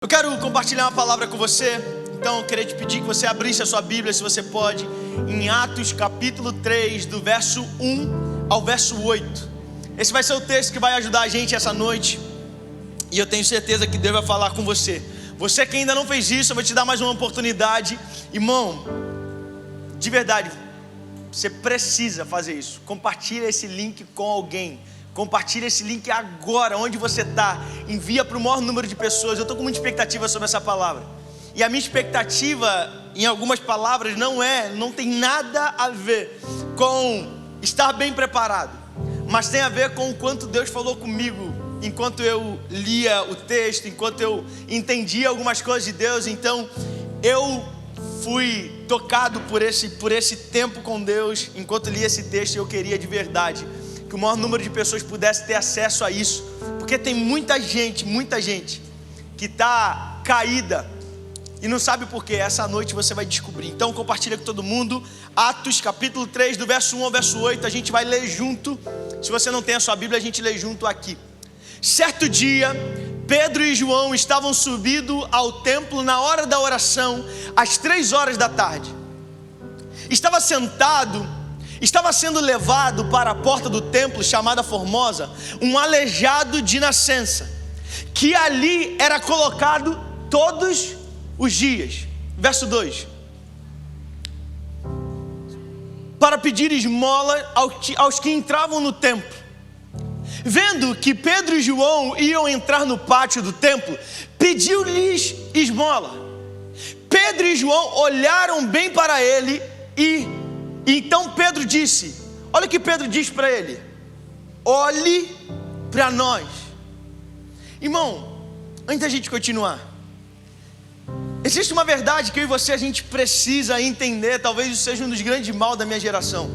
Eu quero compartilhar uma palavra com você. Então eu queria te pedir que você abrisse a sua Bíblia, se você pode, em Atos capítulo 3, do verso 1 ao verso 8. Esse vai ser o texto que vai ajudar a gente essa noite. E eu tenho certeza que Deus vai falar com você. Você que ainda não fez isso, eu vou te dar mais uma oportunidade. Irmão, de verdade, você precisa fazer isso. Compartilha esse link com alguém. Compartilha esse link agora, onde você está. Envia para o maior número de pessoas. Eu estou com muita expectativa sobre essa palavra. E a minha expectativa, em algumas palavras, não tem nada a ver com estar bem preparado, mas tem a ver com o quanto Deus falou comigo enquanto eu lia o texto, enquanto eu entendia algumas coisas de Deus. Então eu fui tocado por esse tempo com Deus. Enquanto lia esse texto, eu queria de verdade que o maior número de pessoas pudesse ter acesso a isso, porque tem muita gente que está caída e não sabe por quê. Essa noite você vai descobrir. Então compartilha com todo mundo. Atos capítulo 3, do verso 1 ao verso 8. A gente vai ler junto. Se você não tem a sua Bíblia, a gente lê junto aqui. Certo dia, Pedro e João estavam subindo ao templo na hora da oração, às 3 horas da tarde. Estava sendo levado para a porta do templo, chamada Formosa, um aleijado de nascença, que ali era colocado todos os dias. Verso 2: para pedir esmola aos que entravam no templo. Vendo que Pedro e João iam entrar no pátio do templo, pediu-lhes esmola. Pedro e João olharam bem para ele e então Pedro disse: olha o que Pedro diz para ele: olhe para nós. Irmão, antes da gente continuar, existe uma verdade que eu e você a gente precisa entender. Talvez isso seja um dos grandes mal da minha geração.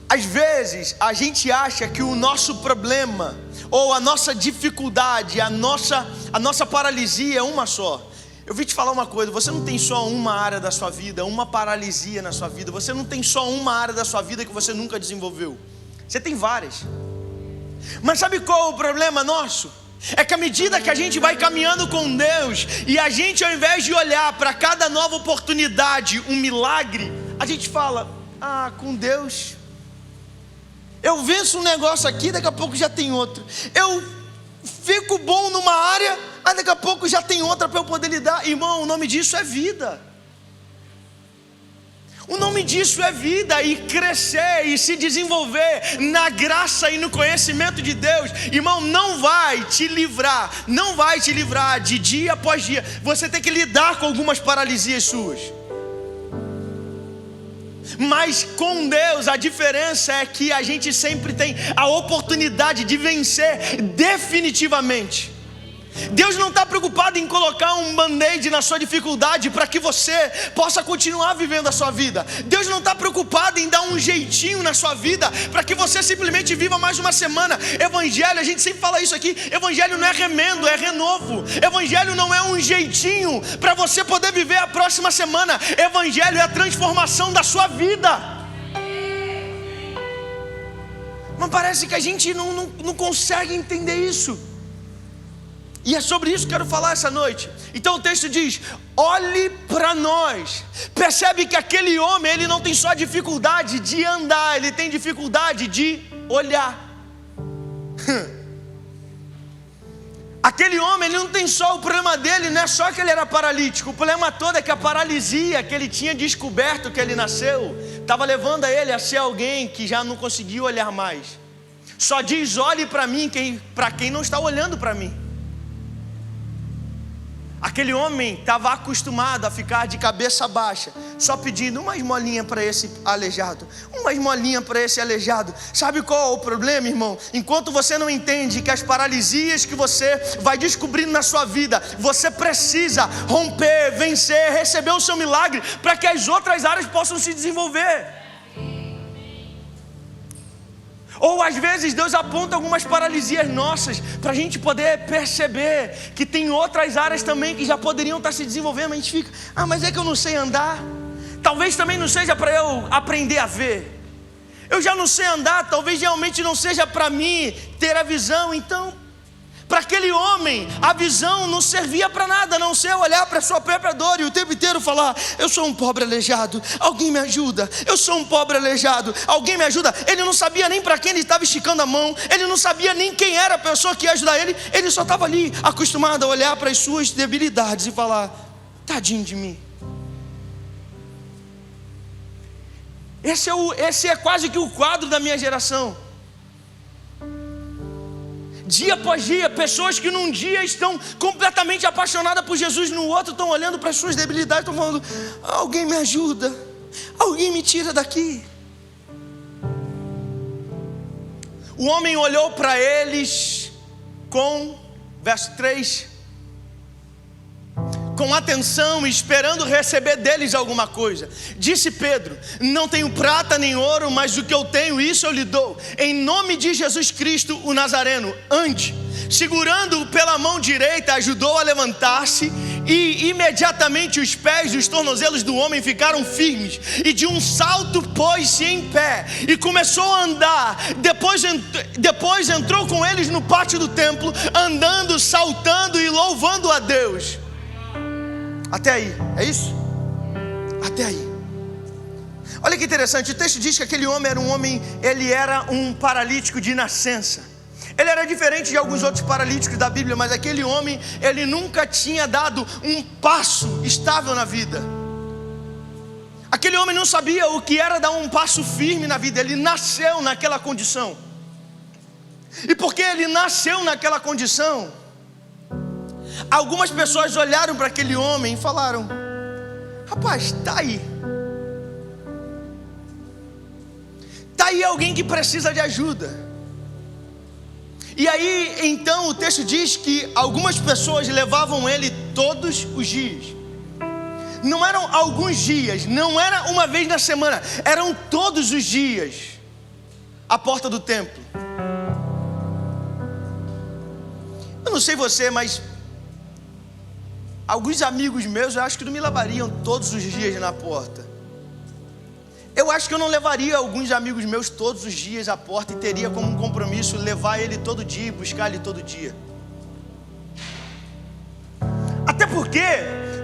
Às vezes a gente acha que o nosso problema, ou a nossa dificuldade, a nossa paralisia é uma só. Eu vim te falar uma coisa: você não tem só uma área da sua vida, uma paralisia na sua vida. Você não tem só uma área da sua vida que você nunca desenvolveu. Você tem várias. Mas sabe qual é o problema nosso? É que à medida que a gente vai caminhando com Deus, e a gente, ao invés de olhar para cada nova oportunidade um milagre, a gente fala: com Deus eu venço um negócio aqui, daqui a pouco já tem outro. Eu fico bom numa área, daqui a pouco já tem outra para eu poder lidar. Irmão, o nome disso é vida. O nome disso é vida. E crescer e se desenvolver na graça e no conhecimento de Deus, irmão, não vai te livrar de dia após dia. Você tem que lidar com algumas paralisias suas. Mas com Deus a diferença é que a gente sempre tem a oportunidade de vencer definitivamente. Deus não está preocupado em colocar um band-aid na sua dificuldade para que você possa continuar vivendo a sua vida. Deus não está preocupado em dar um jeitinho na sua vida para que você simplesmente viva mais uma semana. Evangelho, a gente sempre fala isso aqui: evangelho não é remendo, é renovo. Evangelho não é um jeitinho para você poder viver a próxima semana. Evangelho é a transformação da sua vida. Mas parece que a gente não consegue entender isso. E é sobre isso que eu quero falar essa noite. Então o texto diz: olhe para nós. Percebe que aquele homem, ele não tem só dificuldade de andar, ele tem dificuldade de olhar. Aquele homem, ele não tem só, o problema dele não é só que ele era paralítico. O problema todo é que a paralisia que ele tinha descoberto que ele nasceu estava levando a ele a ser alguém que já não conseguia olhar mais. Só diz: olhe para mim para quem não está olhando para mim. Aquele homem estava acostumado a ficar de cabeça baixa, só pedindo uma esmolinha para esse aleijado, uma esmolinha para esse aleijado. Sabe qual é o problema, irmão? Enquanto você não entende que as paralisias que você vai descobrindo na sua vida, você precisa romper, vencer, receber o seu milagre, para que as outras áreas possam se desenvolver. Ou às vezes Deus aponta algumas paralisias nossas para a gente poder perceber que tem outras áreas também que já poderiam estar se desenvolvendo. Mas a gente fica: mas é que eu não sei andar. Talvez também não seja para eu aprender a ver. Eu já não sei andar, talvez realmente não seja para mim ter a visão. Então Para aquele homem, a visão não servia para nada, a não ser olhar para a sua própria dor e o tempo inteiro falar: eu sou um pobre aleijado, alguém me ajuda. Eu sou um pobre aleijado, alguém me ajuda. Ele não sabia nem para quem ele estava esticando a mão, ele não sabia nem quem era a pessoa que ia ajudar ele. Ele só estava ali, acostumado a olhar para as suas debilidades e falar: tadinho de mim. Esse é quase que o quadro da minha geração. Dia após dia, pessoas que num dia estão completamente apaixonadas por Jesus, no outro estão olhando para as suas debilidades, estão falando: alguém me ajuda, alguém me tira daqui. O homem olhou para eles verso 3, com atenção, esperando receber deles alguma coisa. Disse Pedro: não tenho prata nem ouro, mas o que eu tenho, isso eu lhe dou. Em nome de Jesus Cristo, o Nazareno, ande. Segurando-o pela mão direita, ajudou a levantar-se, e imediatamente os pés e os tornozelos do homem ficaram firmes, e de um salto pôs-se em pé, e começou a andar. Depois entrou com eles no pátio do templo, andando, saltando e louvando a Deus. Até aí, é isso? Até aí. Olha que interessante, o texto diz que aquele homem ele era um paralítico de nascença. Ele era diferente de alguns outros paralíticos da Bíblia, mas aquele homem, ele nunca tinha dado um passo estável na vida. Aquele homem não sabia o que era dar um passo firme na vida, ele nasceu naquela condição. E porque ele nasceu naquela condição, algumas pessoas olharam para aquele homem e falaram: rapaz, está aí alguém que precisa de ajuda. E aí então o texto diz que algumas pessoas levavam ele todos os dias. Não eram alguns dias, não era uma vez na semana, eram todos os dias à porta do templo. Eu não sei você, mas alguns amigos meus, eu acho que não me levariam todos os dias na porta. Eu acho que eu não levaria alguns amigos meus todos os dias à porta e teria como um compromisso levar ele todo dia e buscar ele todo dia. Até porque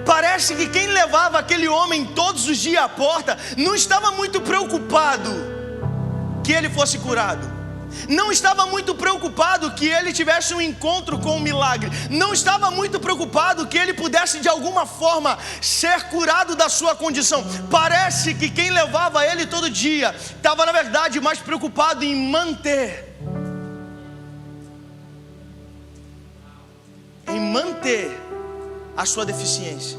parece que quem levava aquele homem todos os dias à porta não estava muito preocupado que ele fosse curado. Não estava muito preocupado que ele tivesse um encontro com um milagre. Não estava muito preocupado que ele pudesse de alguma forma ser curado da sua condição. Parece que quem levava ele todo dia estava na verdade mais preocupado em manter a sua deficiência.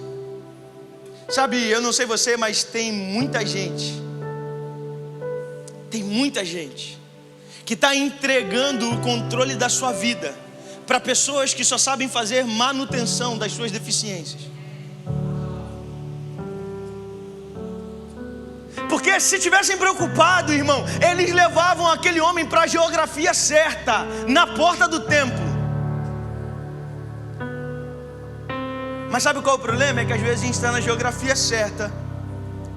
Sabe, eu não sei você, mas tem muita gente que está entregando o controle da sua vida para pessoas que só sabem fazer manutenção das suas deficiências. Porque se tivessem preocupado, irmão, eles levavam aquele homem para a geografia certa, na porta do templo. Mas sabe qual é o problema? É que às vezes a gente está na geografia certa,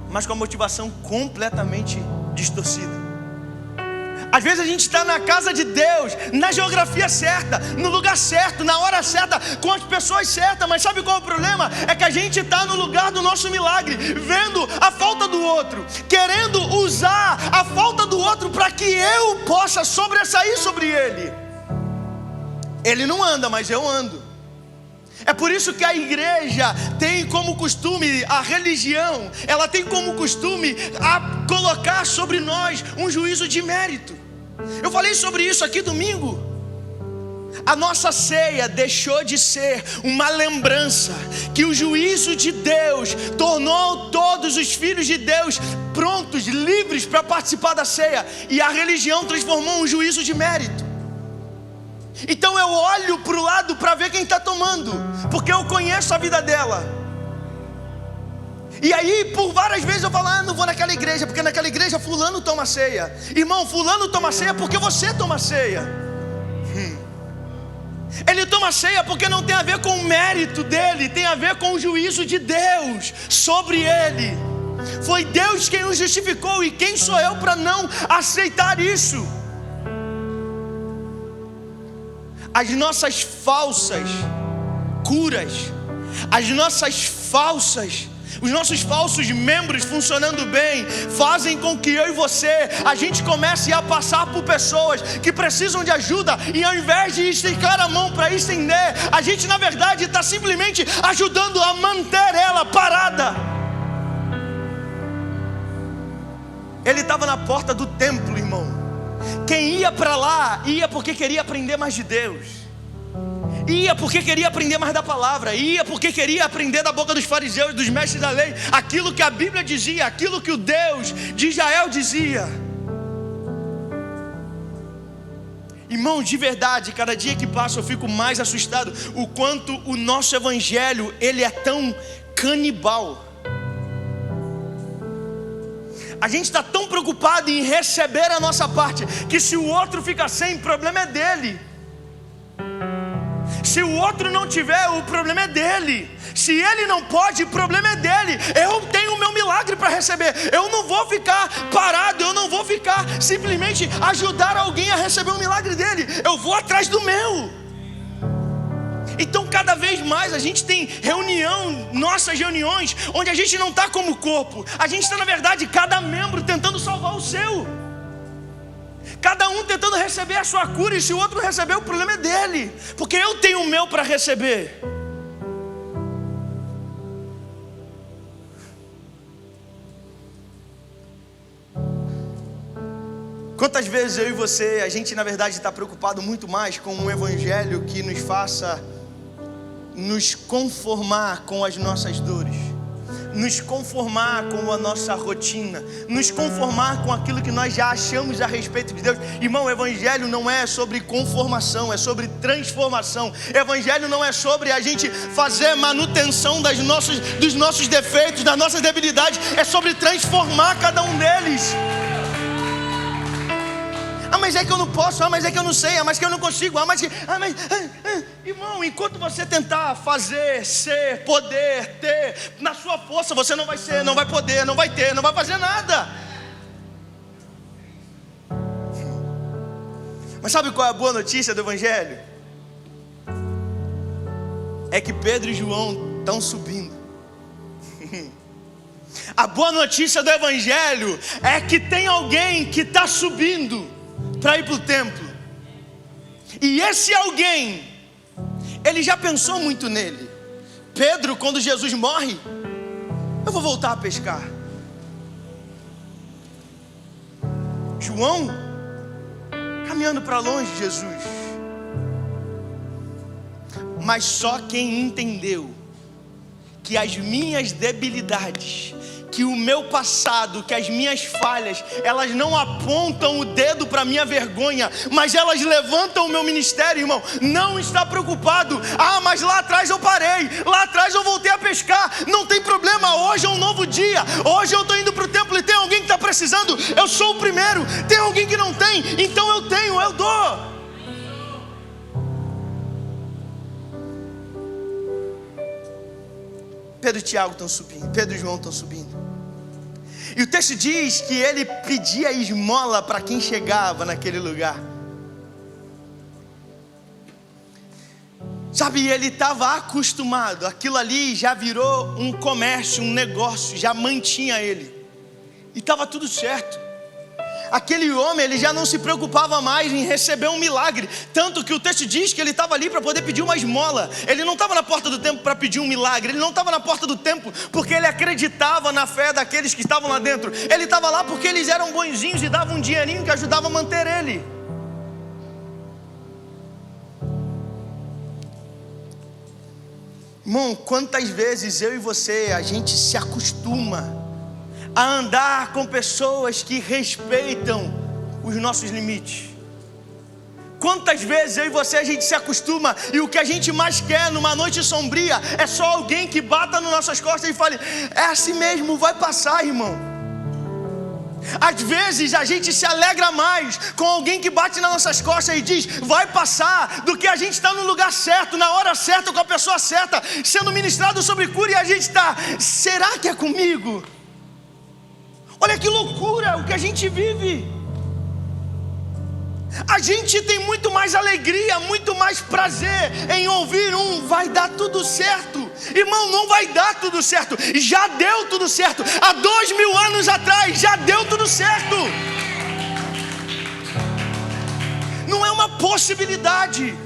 mas com a motivação completamente distorcida. Às vezes a gente está na casa de Deus, na geografia certa, no lugar certo, na hora certa, com as pessoas certas. Mas sabe qual é o problema? É que a gente está no lugar do nosso milagre, vendo a falta do outro, querendo usar a falta do outro para que eu possa sobressair sobre ele. Ele não anda, mas eu ando. É por isso que a igreja tem como costume, a religião, ela tem como costume a colocar sobre nós um juízo de mérito. Eu falei sobre isso aqui domingo. A nossa ceia deixou de ser uma lembrança que o juízo de Deus tornou todos os filhos de Deus prontos, livres para participar da ceia, e a religião transformou um juízo de mérito. Então eu olho para o lado para ver quem está tomando, porque eu conheço a vida dela. E aí por várias vezes eu falo: não vou naquela igreja, porque naquela igreja fulano toma ceia. Irmão, fulano toma ceia porque você toma ceia. Ele toma ceia porque não tem a ver com o mérito dele, tem a ver com o juízo de Deus sobre ele. Foi Deus quem o justificou, e quem sou eu para não aceitar isso? as nossas falsas curas, os nossos falsos membros funcionando bem, fazem com que eu e você, a gente comece a passar por pessoas que precisam de ajuda, e ao invés de esticar a mão para estender, a gente na verdade está simplesmente ajudando a manter ela parada. Ele estava na porta do templo, irmão. Quem ia para lá, ia porque queria aprender mais de Deus, ia porque queria aprender mais da palavra, ia porque queria aprender da boca dos fariseus, dos mestres da lei, aquilo que a Bíblia dizia, aquilo que o Deus de Israel dizia. Irmão, de verdade, cada dia que passa eu fico mais assustado o quanto o nosso evangelho, ele é tão canibal. A gente está tão preocupado em receber a nossa parte, que se o outro fica sem, o problema é dele. Se o outro não tiver, o problema é dele. Se ele não pode, o problema é dele. Eu tenho o meu milagre para receber. Eu não vou ficar parado, eu não vou ficar simplesmente ajudar alguém a receber o milagre dele. Eu vou atrás do meu. Então cada vez mais a gente tem nossas reuniões, onde a gente não está como corpo. A gente está na verdade, cada membro tentando salvar o seu. Cada um tentando receber a sua cura, e se o outro receber, o problema é dele, porque eu tenho o meu para receber. Quantas vezes eu e você, a gente na verdade está preocupado muito mais com um evangelho que nos faça nos conformar com as nossas dores, nos conformar com a nossa rotina, nos conformar com aquilo que nós já achamos a respeito de Deus. Irmão, o evangelho não é sobre conformação, é sobre transformação. Evangelho não é sobre a gente fazer manutenção dos nossos defeitos, das nossas debilidades. É sobre transformar cada um deles. Mas é que eu não posso, mas é que eu não sei, mas que eu não consigo, irmão, enquanto você tentar fazer, ser, poder, ter, na sua força, você não vai ser, não vai poder, não vai ter, não vai fazer nada. Mas sabe qual é a boa notícia do evangelho? É que Pedro e João estão subindo. A boa notícia do evangelho é que tem alguém que está subindo para ir para o templo. E esse alguém, ele já pensou muito nele. Pedro, quando Jesus morre, eu vou voltar a pescar. João, caminhando para longe de Jesus. Mas só quem entendeu que as minhas debilidades, que o meu passado, que as minhas falhas, elas não apontam o dedo para a minha vergonha, mas elas levantam o meu ministério, irmão, não está preocupado. Mas lá atrás eu parei, lá atrás eu voltei a pescar, não tem problema, hoje é um novo dia, hoje eu estou indo para o templo e tem alguém que está precisando, eu sou o primeiro. Tem alguém que não tem, então eu tenho, eu dou. Pedro e Tiago estão subindo, Pedro e João estão subindo. E o texto diz que ele pedia esmola para quem chegava naquele lugar. Sabe, ele estava acostumado, aquilo ali já virou um comércio, um negócio, já mantinha ele. E estava tudo certo. Aquele homem, ele já não se preocupava mais em receber um milagre. Tanto que o texto diz que ele estava ali para poder pedir uma esmola. Ele não estava na porta do templo para pedir um milagre. Ele não estava na porta do templo porque ele acreditava na fé daqueles que estavam lá dentro. Ele estava lá porque eles eram bonzinhos e davam um dinheirinho que ajudava a manter ele. Irmão, quantas vezes eu e você, a gente se acostuma a andar com pessoas que respeitam os nossos limites. Quantas vezes eu e você, a gente se acostuma e o que a gente mais quer numa noite sombria é só alguém que bata nas nossas costas e fale: é assim mesmo, vai passar, irmão. Às vezes a gente se alegra mais com alguém que bate nas nossas costas e diz: vai passar, do que a gente está no lugar certo, na hora certa, com a pessoa certa, sendo ministrado sobre cura, e a gente está: será que é comigo? Olha que loucura o que a gente vive. A gente tem muito mais alegria, muito mais prazer em ouvir vai dar tudo certo. Irmão, não vai dar tudo certo. Já deu tudo certo. Há 2000 anos atrás já deu tudo certo. Não é uma possibilidade.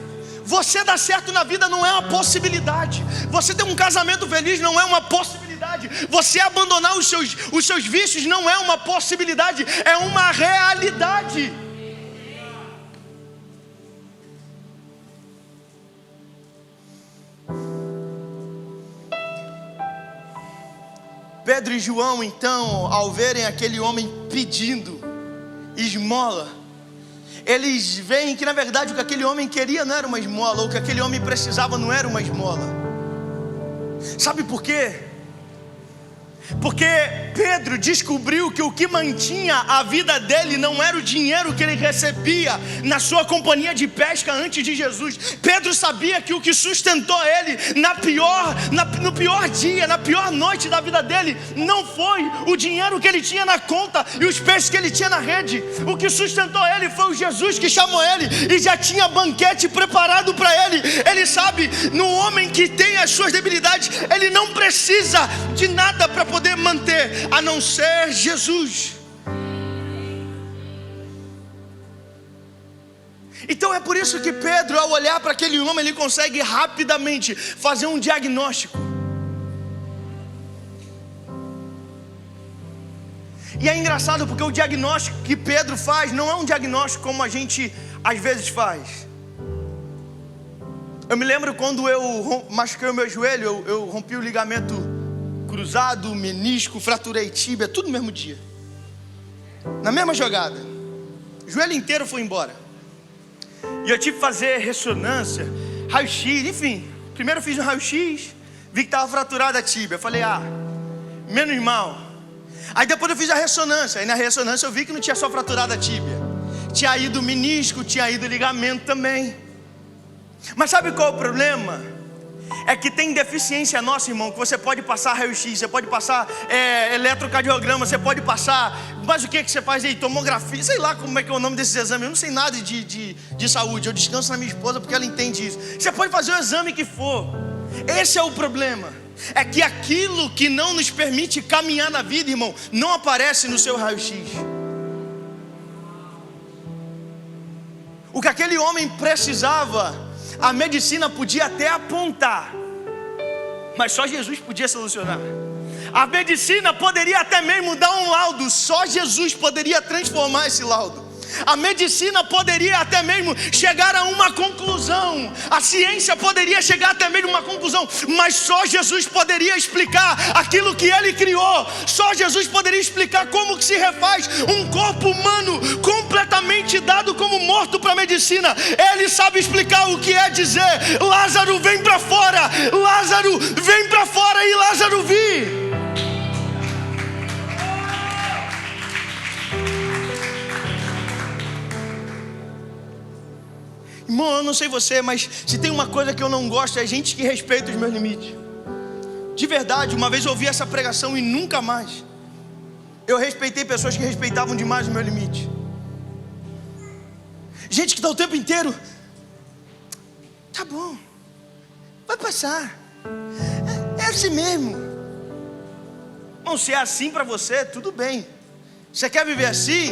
Você dar certo na vida não é uma possibilidade. Você ter um casamento feliz não é uma possibilidade. Você abandonar os seus vícios não é uma possibilidade, é uma realidade. Pedro e João, então, ao verem aquele homem pedindo esmola, eles veem que na verdade o que aquele homem queria não era uma esmola, ou o que aquele homem precisava não era uma esmola. Sabe por quê? Porque Pedro descobriu que o que mantinha a vida dele não era o dinheiro que ele recebia na sua companhia de pesca antes de Jesus. Pedro sabia que o que sustentou ele no pior dia, na pior noite da vida dele, não foi o dinheiro que ele tinha na conta e os peixes que ele tinha na rede. O que sustentou ele foi o Jesus que chamou ele e já tinha banquete preparado para ele. Ele sabe, no homem que tem as suas debilidades, ele não precisa de nada para poder manter, a não ser Jesus. Então é por isso que Pedro, ao olhar para aquele homem, ele consegue rapidamente fazer um diagnóstico. E é engraçado porque o diagnóstico que Pedro faz não é um diagnóstico como a gente às vezes faz. Eu me lembro quando eu machuquei o meu joelho, eu rompi o ligamento cruzado, menisco, fraturei tíbia, tudo no mesmo dia, na mesma jogada. O joelho inteiro foi embora. E eu tive que fazer ressonância, raio-x, enfim. Primeiro eu fiz um raio-x, vi que estava fraturada a tíbia. Falei, menos mal. Aí depois eu fiz a ressonância. Aí na ressonância eu vi que não tinha só fraturada a tíbia, tinha ido o menisco, tinha ido o ligamento também. Mas sabe qual é o problema? É que tem deficiência nossa, irmão, que você pode passar raio-x, você pode passar eletrocardiograma, você pode passar, mas o que você faz aí? Tomografia, sei lá como é que é o nome desses exames, eu não sei nada de saúde, eu descanso na minha esposa porque ela entende isso. Você pode fazer o exame que for, esse é o problema, é que aquilo que não nos permite caminhar na vida, irmão, não aparece no seu raio-x. O que aquele homem precisava, a medicina podia até apontar, mas só Jesus podia solucionar. A medicina poderia até mesmo dar um laudo, só Jesus poderia transformar esse laudo. A medicina poderia até mesmo chegar a uma conclusão, a ciência poderia chegar até mesmo a uma conclusão, mas só Jesus poderia explicar aquilo que Ele criou. Só Jesus poderia explicar como que se refaz um corpo humano completamente dado como morto para a medicina. Ele sabe explicar o que é dizer: Lázaro, vem para fora, Lázaro, vem para fora, e Lázaro vir. Irmão, eu não sei você, mas se tem uma coisa que eu não gosto, é gente que respeita os meus limites. De verdade, uma vez eu ouvi essa pregação e nunca mais. Eu respeitei pessoas que respeitavam demais o meu limite. Gente que está o tempo inteiro, tá bom, vai passar, é assim mesmo. Bom, se é assim para você, tudo bem. Você quer viver assim?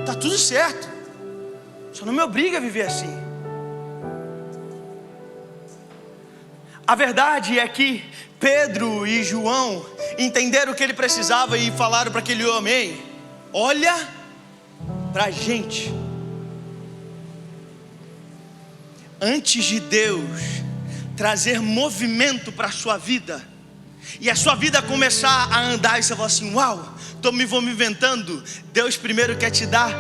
Tá tudo certo. Só não me obriga a viver assim. A verdade é que Pedro e João entenderam o que ele precisava e falaram para aquele homem: ei, olha para a gente. Antes de Deus trazer movimento para a sua vida, e a sua vida começar a andar, e você fala assim: uau, estou me movimentando. Deus primeiro quer te dar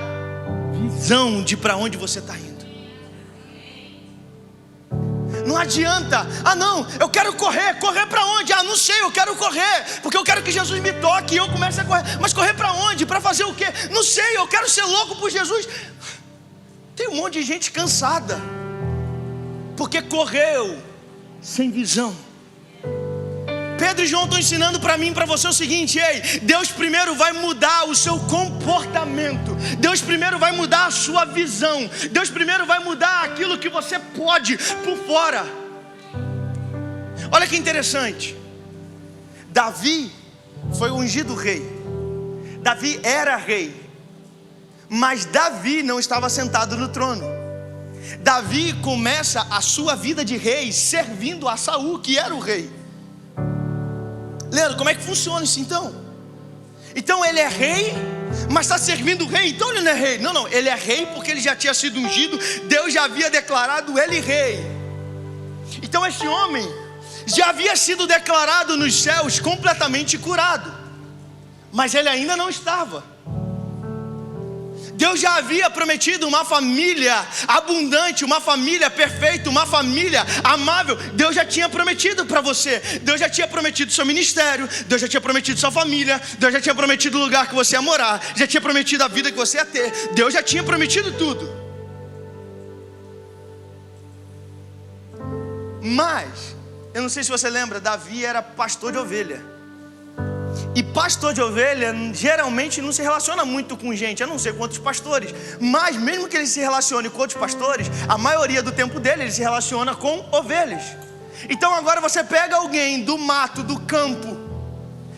visão de para onde você está indo. Não adianta, não, eu quero correr para onde? Não sei, eu quero correr, porque eu quero que Jesus me toque e eu comece a correr. Mas correr para onde? Para fazer o quê? Não sei, eu quero ser louco por Jesus. Tem um monte de gente cansada, porque correu sem visão. Pedro e João estão ensinando para mim e para você o seguinte: ei, Deus primeiro vai mudar o seu comportamento, Deus primeiro vai mudar a sua visão, Deus primeiro vai mudar aquilo que você pode por fora. Olha que interessante, Davi foi ungido rei, Davi era rei, mas Davi não estava sentado no trono. Davi começa a sua vida de rei servindo a Saul, que era o rei. Leandro, como é que funciona isso então? Então ele é rei, mas está servindo o rei, então ele não é rei. Não, ele é rei porque ele já tinha sido ungido, Deus já havia declarado ele rei. Então esse homem já havia sido declarado nos céus completamente curado, mas ele ainda não estava. Deus já havia prometido uma família abundante, uma família perfeita, uma família amável. Deus já tinha prometido para você. Deus já tinha prometido seu ministério, Deus já tinha prometido sua família, Deus já tinha prometido o lugar que você ia morar, já tinha prometido a vida que você ia ter. Deus já tinha prometido tudo. Mas eu não sei se você lembra, Davi era pastor de ovelha. E pastor de ovelha geralmente não se relaciona muito com gente, a não ser com outros pastores. Mas mesmo que ele se relacione com outros pastores, a maioria do tempo dele ele se relaciona com ovelhas. Então agora você pega alguém do mato, do campo,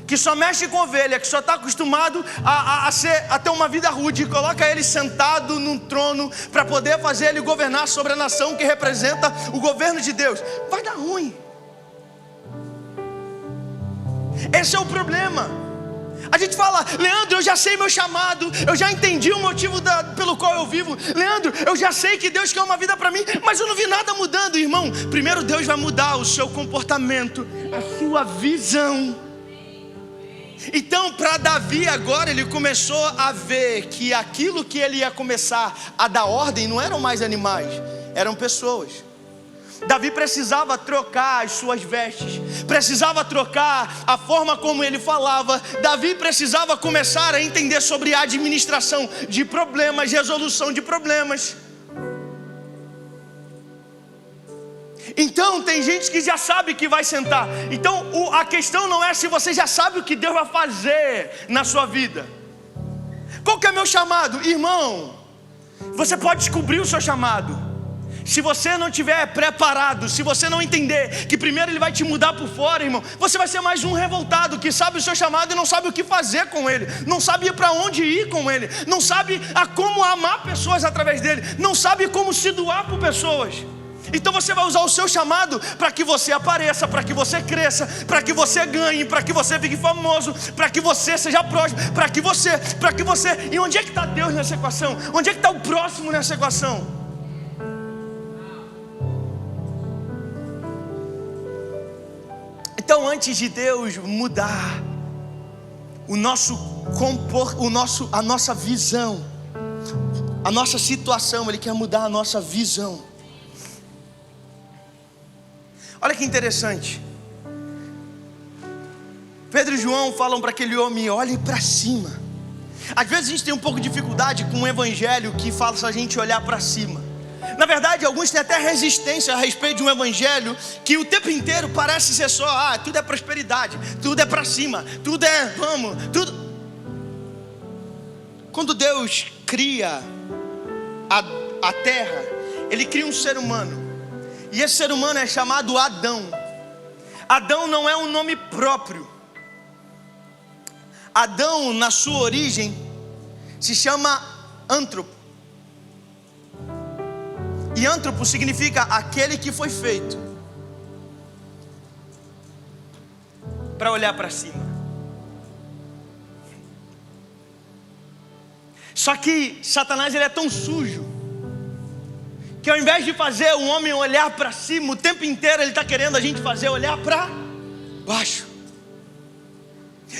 que só mexe com ovelha, que só está acostumado a ter uma vida rude, e coloca ele sentado num trono para poder fazer ele governar sobre a nação que representa o governo de Deus. Vai dar ruim. Esse é o problema. A gente fala: Leandro, eu já sei meu chamado, eu já entendi o motivo pelo qual eu vivo. Leandro, eu já sei que Deus quer uma vida para mim, mas eu não vi nada mudando. Irmão, primeiro Deus vai mudar o seu comportamento, a sua visão. Então para Davi agora ele começou a ver que aquilo que ele ia começar a dar ordem não eram mais animais, eram pessoas. Davi precisava trocar as suas vestes, precisava trocar a forma como ele falava. Davi precisava começar a entender sobre a administração de problemas, resolução de problemas. Então tem gente que já sabe que vai sentar. Então a questão não é se você já sabe o que Deus vai fazer na sua vida. Qual que é meu chamado? Irmão, você pode descobrir o seu chamado. Se você não estiver preparado, se você não entender que primeiro Ele vai te mudar por fora, irmão, você vai ser mais um revoltado que sabe o seu chamado e não sabe o que fazer com ele, não sabe para onde ir com ele, não sabe como amar pessoas através dele, não sabe como se doar por pessoas. Então você vai usar o seu chamado para que você apareça, para que você cresça, para que você ganhe, para que você fique famoso, para que você seja próspero, para que você. E onde é que está Deus nessa equação? Onde é que está o próximo nessa equação? Então antes de Deus mudar a nossa visão, a nossa situação, Ele quer mudar a nossa visão. Olha que interessante. Pedro e João falam para aquele homem: olhe para cima. Às vezes a gente tem um pouco de dificuldade com o evangelho que fala a gente olhar para cima. Na verdade, alguns têm até resistência a respeito de um evangelho que o tempo inteiro parece ser só: tudo é prosperidade, tudo é para cima, tudo é tudo. Quando Deus cria a terra, Ele cria um ser humano, e esse ser humano é chamado Adão. Adão não é um nome próprio. Adão, na sua origem, se chama antropo. E antropo significa aquele que foi feito para olhar para cima. Só que Satanás, ele é tão sujo que ao invés de fazer o homem olhar para cima, o tempo inteiro ele está querendo a gente fazer olhar para baixo.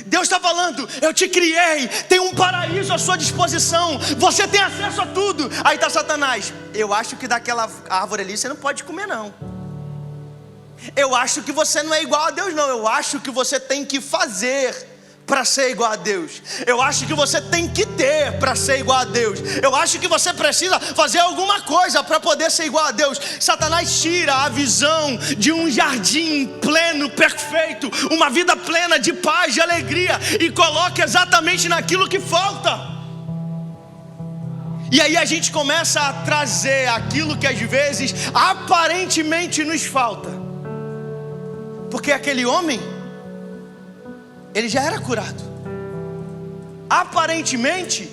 Deus está falando: eu te criei, tem um paraíso à sua disposição, você tem acesso a tudo. Aí está Satanás: eu acho que daquela árvore ali você não pode comer não. Eu acho que você não é igual a Deus não. Eu acho que você tem que fazer para ser igual a Deus. Eu acho que você tem que ter para ser igual a Deus. Eu acho que você precisa fazer alguma coisa para poder ser igual a Deus. Satanás tira a visão de um jardim pleno, perfeito, uma vida plena de paz, de alegria, e coloca exatamente naquilo que falta. E aí a gente começa a trazer aquilo que às vezes aparentemente nos falta. Porque aquele homem, ele já era curado. Aparentemente,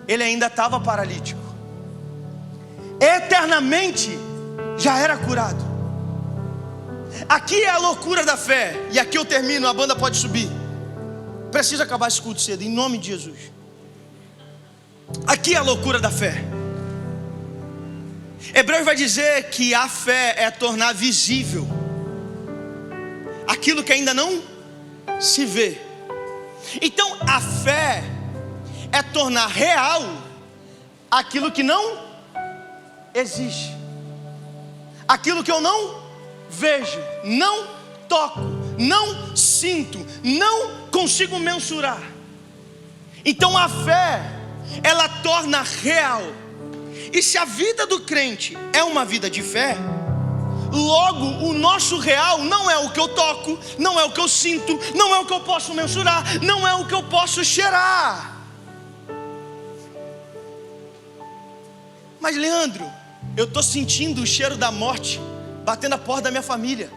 ele ainda estava paralítico. Eternamente, já era curado. Aqui é a loucura da fé. E aqui eu termino, a banda pode subir. Preciso acabar esse culto cedo, em nome de Jesus. Aqui é a loucura da fé. Hebreus vai dizer que a fé é tornar visível aquilo que ainda não se vê. Então a fé é tornar real aquilo que não existe, aquilo que eu não vejo, não toco, não sinto, não consigo mensurar. Então a fé, ela torna real. E se a vida do crente é uma vida de fé, logo o nosso real não é o que eu toco, não é o que eu sinto, não é o que eu posso mensurar, não é o que eu posso cheirar. Mas Leandro, eu estou sentindo o cheiro da morte batendo a porta da minha família.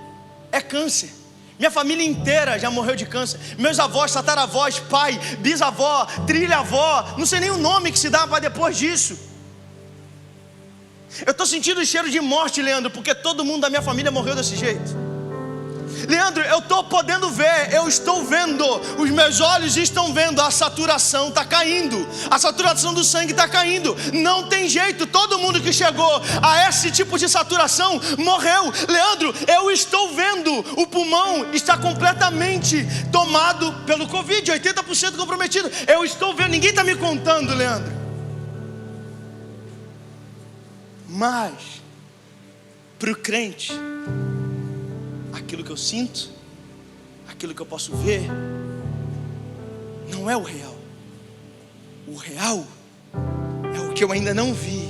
É câncer. Minha família inteira já morreu de câncer. Meus avós, tataravós, pai, bisavó, trilha-avó, não sei nem o nome que se dá para depois disso. Eu estou sentindo o cheiro de morte, Leandro, porque todo mundo da minha família morreu desse jeito. Leandro, eu estou podendo ver, eu estou vendo, os meus olhos estão vendo, a saturação está caindo, a saturação do sangue está caindo. Não tem jeito, todo mundo que chegou a esse tipo de saturação morreu. Leandro, eu estou vendo, o pulmão está completamente tomado pelo Covid, 80% comprometido. Eu estou vendo, ninguém está me contando, Leandro. Mas, para o crente, aquilo que eu sinto, aquilo que eu posso ver, não é o real. O real é o que eu ainda não vi.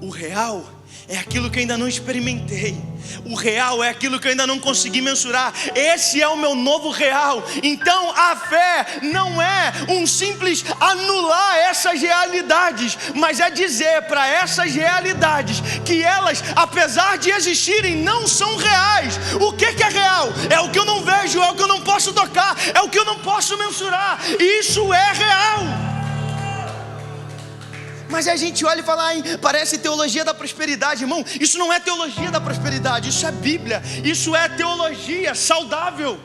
O real é aquilo que eu ainda não experimentei. O real é aquilo que eu ainda não consegui mensurar. Esse é o meu novo real. Então a fé não é um simples anular essas realidades, mas é dizer para essas realidades que elas, apesar de existirem, não são reais. O que é real? É o que eu não vejo, é o que eu não posso tocar, é o que eu não posso mensurar. Isso é real. Mas a gente olha e fala, parece teologia da prosperidade. Irmão, isso não é teologia da prosperidade, isso é Bíblia, isso é teologia saudável.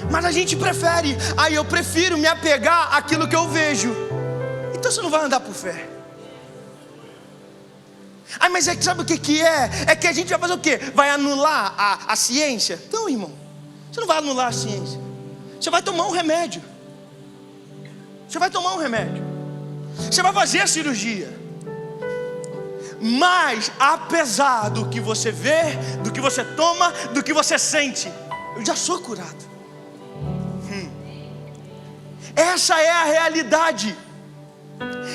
Mas a gente prefere, eu prefiro me apegar àquilo que eu vejo. Então você não vai andar por fé. Mas sabe o que é? É que a gente vai fazer o quê? Vai anular a ciência? Então, irmão, você não vai anular a ciência. Você vai tomar um remédio. Você vai tomar um remédio. Você vai fazer a cirurgia. Mas apesar do que você vê, do que você toma, do que você sente, eu já sou curado. Essa é a realidade.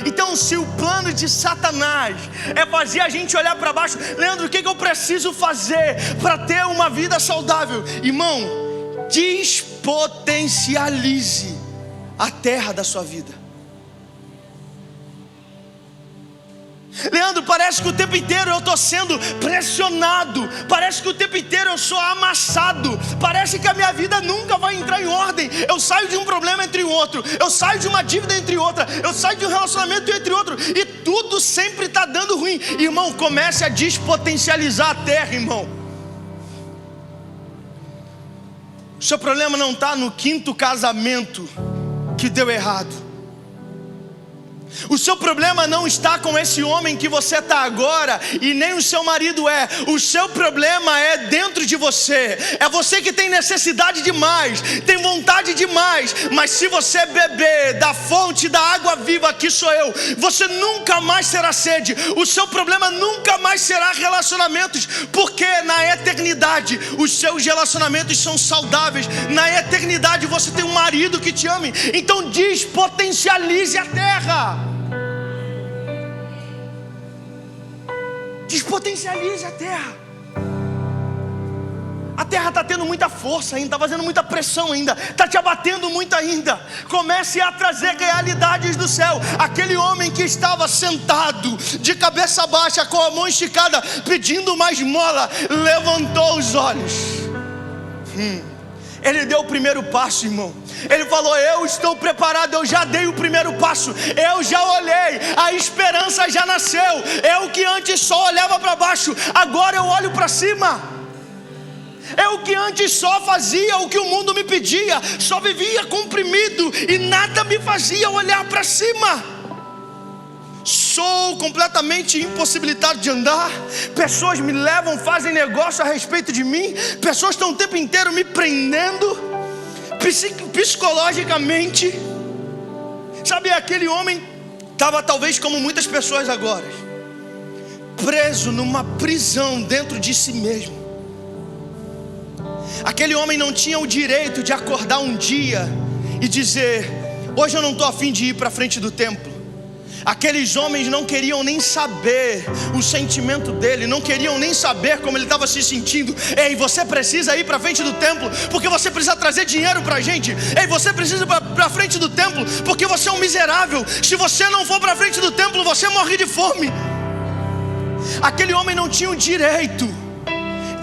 Então se o plano de Satanás é fazer a gente olhar para baixo, Leandro, o que eu preciso fazer para ter uma vida saudável? Irmão, despotencialize a terra da sua vida. Leandro, parece que o tempo inteiro eu estou sendo pressionado, parece que o tempo inteiro eu sou amassado, parece que a minha vida nunca vai entrar em ordem. Eu saio de um problema entre outro, eu saio de uma dívida entre outra, eu saio de um relacionamento entre outro, e tudo sempre está dando ruim. Irmão, comece a despotencializar a terra, irmão. O seu problema não está no 5º casamento que deu errado. O seu problema não está com esse homem que você está agora, e nem o seu marido é. O seu problema é dentro de de você. É você que tem necessidade demais, tem vontade demais. Mas se você beber da fonte da água viva, que sou eu, você nunca mais terá sede. O seu problema nunca mais será relacionamentos, porque na eternidade os seus relacionamentos são saudáveis. Na eternidade você tem um marido que te ame. Então despotencialize a terra. Despotencialize a terra. A terra está tendo muita força ainda, está fazendo muita pressão ainda, está te abatendo muito ainda. Comece a trazer realidades do céu. Aquele homem que estava sentado, de cabeça baixa, com a mão esticada, pedindo uma esmola, levantou os olhos. Ele deu o primeiro passo, irmão. Ele falou: eu estou preparado, eu já dei o primeiro passo, eu já olhei, a esperança já nasceu. Eu que antes só olhava para baixo, agora eu olho para cima. Eu que antes só fazia o que o mundo me pedia, só vivia comprimido e nada me fazia olhar para cima. Sou completamente impossibilitado de andar. Pessoas me levam, fazem negócio a respeito de mim. Pessoas estão o tempo inteiro me prendendo psicologicamente. Sabe, aquele homem estava talvez como muitas pessoas agora, preso numa prisão dentro de si mesmo. Aquele homem não tinha o direito de acordar um dia e dizer: hoje eu não estou a fim de ir para frente do templo. Aqueles homens não queriam nem saber o sentimento dele, não queriam nem saber como ele estava se sentindo. Ei, você precisa ir para frente do templo porque você precisa trazer dinheiro para a gente. Ei, você precisa ir para frente do templo porque você é um miserável. Se você não for para frente do templo, você morre de fome. Aquele homem não tinha o direito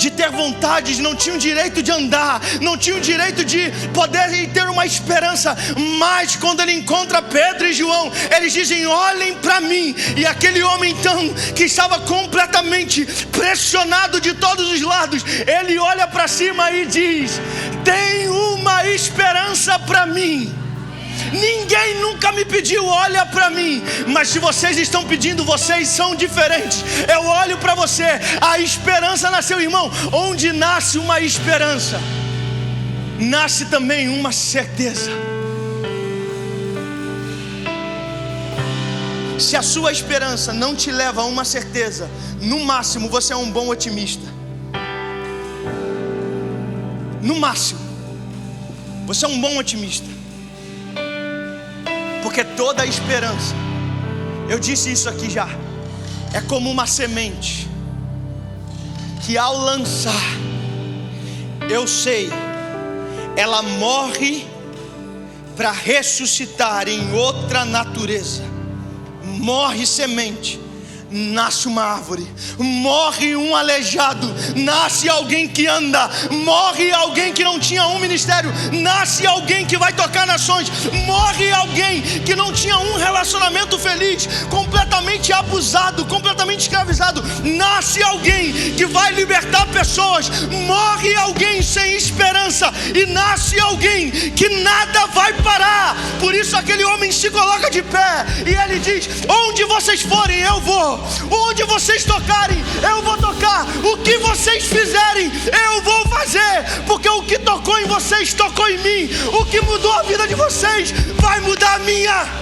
de ter vontades, não tinha o direito de andar, não tinha o direito de poder ter uma esperança. Mas quando ele encontra Pedro e João, eles dizem: olhem para mim. E aquele homem então, que estava completamente pressionado de todos os lados, ele olha para cima e diz: tem uma esperança para mim. Ninguém nunca me pediu, olha para mim. Mas se vocês estão pedindo, vocês são diferentes. Eu olho para você, a esperança nasceu, irmão. Onde nasce uma esperança, nasce também uma certeza. Se a sua esperança não te leva a uma certeza, no máximo você é um bom otimista. No máximo você é um bom otimista. Porque toda a esperança, eu disse isso aqui já, é como uma semente que ao lançar, eu sei, ela morre para ressuscitar em outra natureza. Morre semente, nasce uma árvore. Morre um aleijado, nasce alguém que anda. Morre alguém que não tinha um ministério, nasce alguém que vai tocar nações. Morre alguém que não tinha um relacionamento feliz, completamente abusado, completamente escravizado, nasce alguém que vai libertar pessoas. Morre alguém sem esperança e nasce alguém que nada vai parar. Por isso aquele homem se coloca de pé e ele diz: onde vocês forem eu vou, onde vocês tocarem eu vou tocar, o que vocês fizerem eu vou fazer, porque o que tocou em vocês tocou em mim, o que mudou a vida de vocês vai mudar a minha.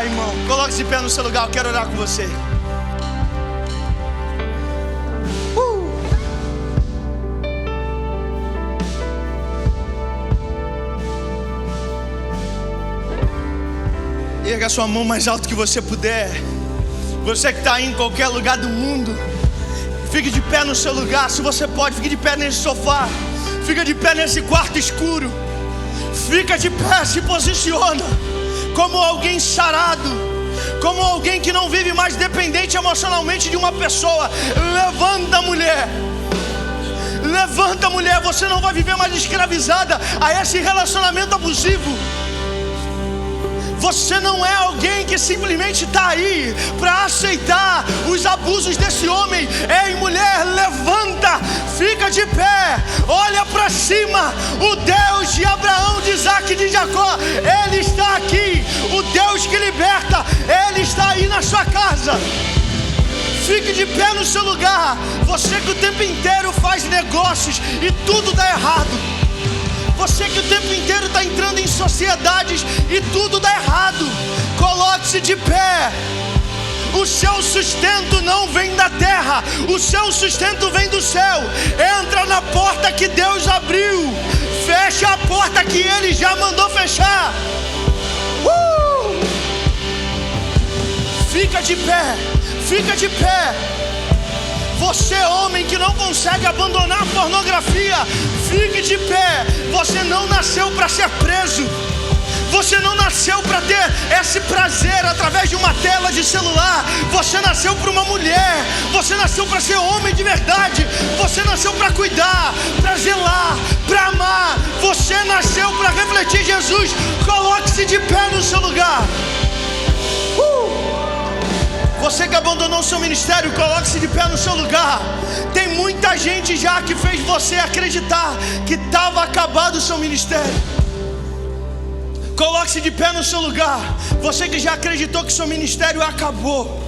Irmão, coloque-se de pé no seu lugar, eu quero orar com você. Erga a sua mão mais alto que você puder. Você que está aí em qualquer lugar do mundo, fique de pé no seu lugar. Se você pode, fique de pé nesse sofá, fica de pé nesse quarto escuro. Fica de pé, se posiciona como alguém sarado, como alguém que não vive mais dependente emocionalmente de uma pessoa. Levanta, mulher. Levanta, mulher. Você não vai viver mais escravizada a esse relacionamento abusivo. Você não é alguém que simplesmente está aí para aceitar os abusos desse homem. Ei, mulher, levanta, fica de pé, olha para cima. O Deus de Abraão, de Isaac e de Jacó, Ele está aqui. O Deus que liberta, Ele está aí na sua casa. Fique de pé no seu lugar. Você que o tempo inteiro faz negócios e tudo dá errado. Você que o tempo inteiro está entrando em sociedades e tudo dá errado. Coloque-se de pé. O seu sustento não vem da terra, o seu sustento vem do céu. Entra na porta que Deus abriu. Fecha a porta que Ele já mandou fechar. Fica de pé, fica de pé. Você, homem que não consegue abandonar a pornografia, fique de pé. Você não nasceu para ser preso. Você não nasceu para ter esse prazer através de uma tela de celular. Você nasceu para uma mulher. Você nasceu para ser homem de verdade. Você nasceu para cuidar, para zelar, para amar. Você nasceu para refletir Jesus. Coloque-se de pé no seu lugar. Você que abandonou o seu ministério, coloque-se de pé no seu lugar. Tem muita gente já que fez você acreditar que estava acabado o seu ministério. Coloque-se de pé no seu lugar. Você que já acreditou que seu ministério acabou.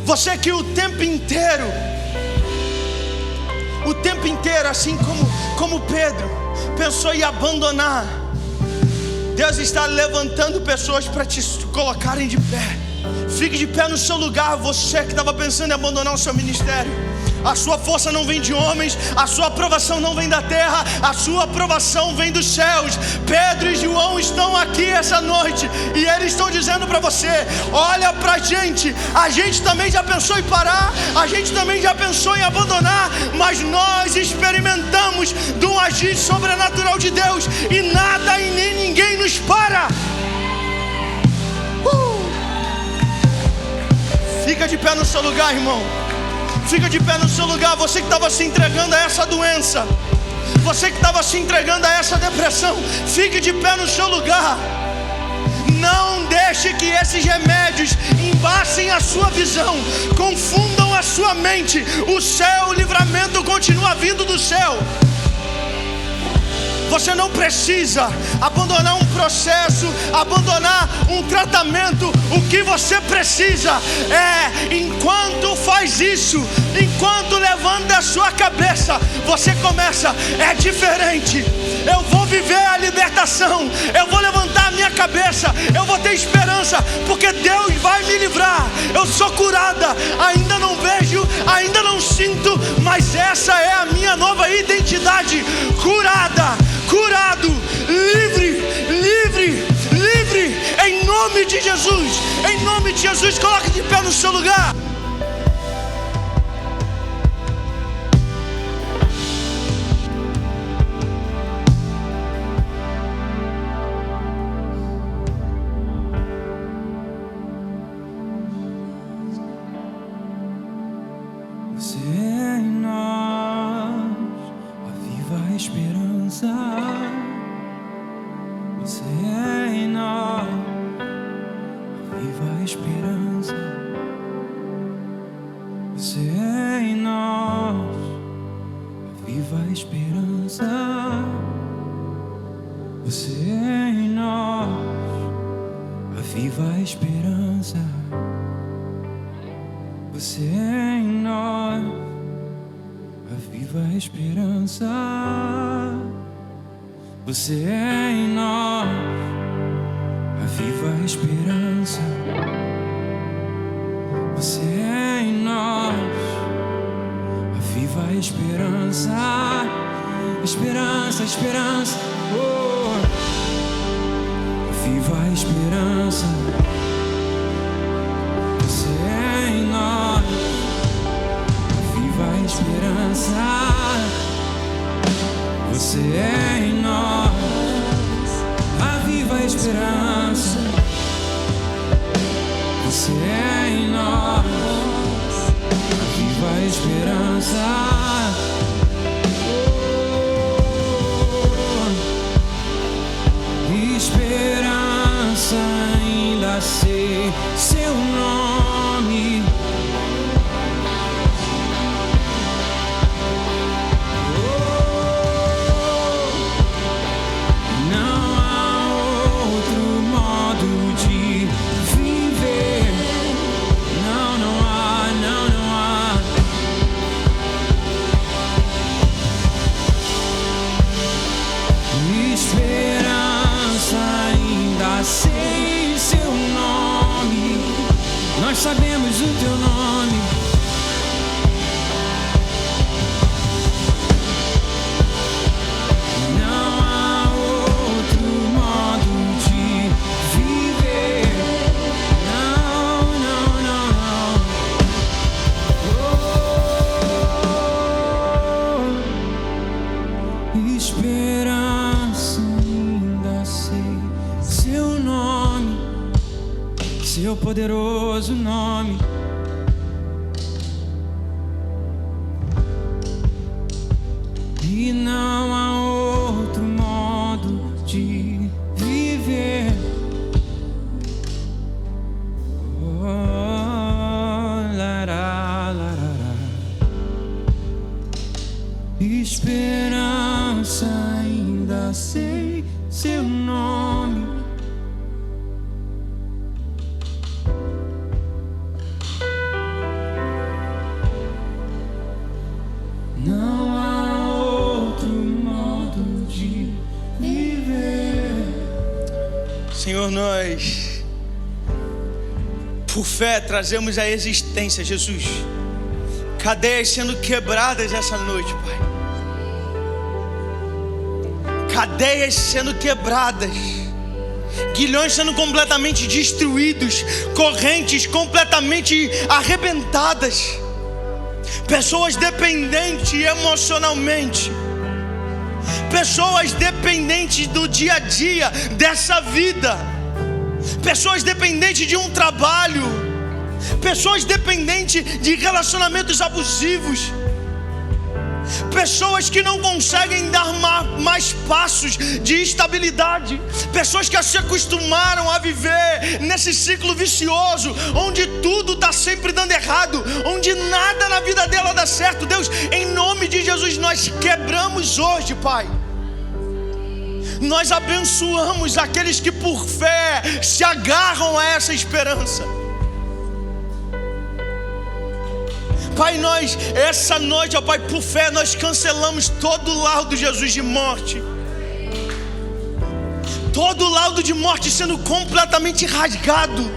Você que o tempo inteiro, assim como Pedro, pensou em abandonar. Deus está levantando pessoas para te colocarem de pé. Fique de pé no seu lugar. Você que estava pensando em abandonar o seu ministério. A sua força não vem de homens, a sua aprovação não vem da terra, a sua aprovação vem dos céus. Pedro e João estão aqui essa noite e eles estão dizendo para você: olha pra gente, a gente também já pensou em parar, a gente também já pensou em abandonar, mas nós experimentamos de um agir sobrenatural de Deus e nada e nem ninguém nos para. Fica de pé no seu lugar, irmão. Fica de pé no seu lugar. Você que estava se entregando a essa doença, você que estava se entregando a essa depressão, fique de pé no seu lugar. Não deixe que esses remédios embaçem a sua visão, confundam a sua mente. O céu, o livramento continua vindo do céu. Você não precisa abandonar um processo, abandonar um tratamento. O que você precisa é, enquanto faz isso, enquanto levanta a sua cabeça, você começa, é diferente. Eu vou viver a libertação, eu vou levantar a minha cabeça, eu vou ter esperança, porque Deus vai me livrar. Eu sou curada, ainda não vejo, ainda não sinto, mas essa é a minha nova identidade. Curado, livre, em nome de Jesus. Em nome de Jesus, coloque de pé no seu lugar. Você é em nós, a viva esperança. Você é em nós, a viva esperança. Você é em nós, a viva esperança. Você é em nós, a viva esperança. Você é em nós, a viva esperança. Você é em nós, a viva esperança. Você é em nós, a viva esperança. Esperança, esperança, oh. A viva esperança. Você é em nós, a viva esperança. Você é em nós, a viva esperança. Você é em nós, a viva esperança. Oh, esperança. sei seu nome. Não há outro modo de viver. Não há, não há. Esperança, ainda sei seu nome. Nós sabemos o teu nome. Não há outro modo de viver. Não, não, não, não. Oh, esperança, ainda sei seu nome, seu poderoso nome. E não há outro modo de viver. Oh, lará, lará. Esperança, ainda sei seu nome. Não há outro modo de viver. Senhor, nós, por fé, trazemos à existência, Jesus, cadeias sendo quebradas essa noite, Pai. Cadeias sendo quebradas, guilhões sendo completamente destruídos, correntes completamente arrebentadas, pessoas dependentes emocionalmente, pessoas dependentes do dia a dia dessa vida, pessoas dependentes de um trabalho, pessoas dependentes de relacionamentos abusivos, pessoas que não conseguem dar mais passos de estabilidade, pessoas que se acostumaram a viver nesse ciclo vicioso, onde tudo está sempre dando errado, onde nada na vida dela dá certo. Deus, em nome de Jesus, nós quebramos hoje, Pai. Nós abençoamos aqueles que por fé se agarram a essa esperança. Pai, nós, essa noite, ó Pai, por fé, nós cancelamos todo o laudo, Jesus, de morte. Todo o laudo de morte sendo completamente rasgado.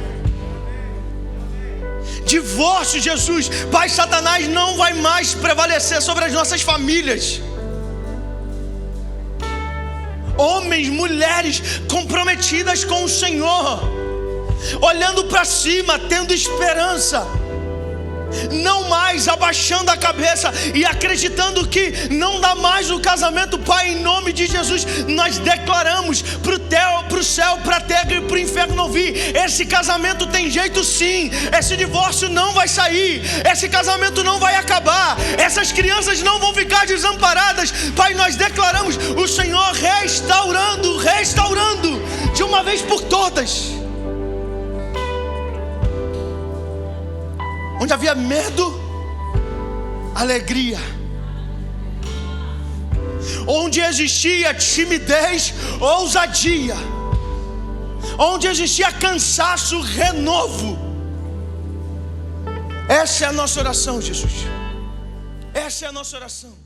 Divórcio, Jesus. Pai, Satanás não vai mais prevalecer sobre as nossas famílias. Homens, mulheres comprometidas com o Senhor, olhando para cima, tendo esperança, não mais abaixando a cabeça e acreditando que não dá mais o casamento. Pai, em nome de Jesus, nós declaramos para o céu, para a terra e para o inferno ouvir: esse casamento tem jeito sim, esse divórcio não vai sair, esse casamento não vai acabar, essas crianças não vão ficar desamparadas. Pai, nós declaramos o Senhor restaurando de uma vez por todas. Onde havia medo, alegria. Onde existia timidez, ousadia. Onde existia cansaço, renovo. Essa é a nossa oração, Jesus. Essa é a nossa oração.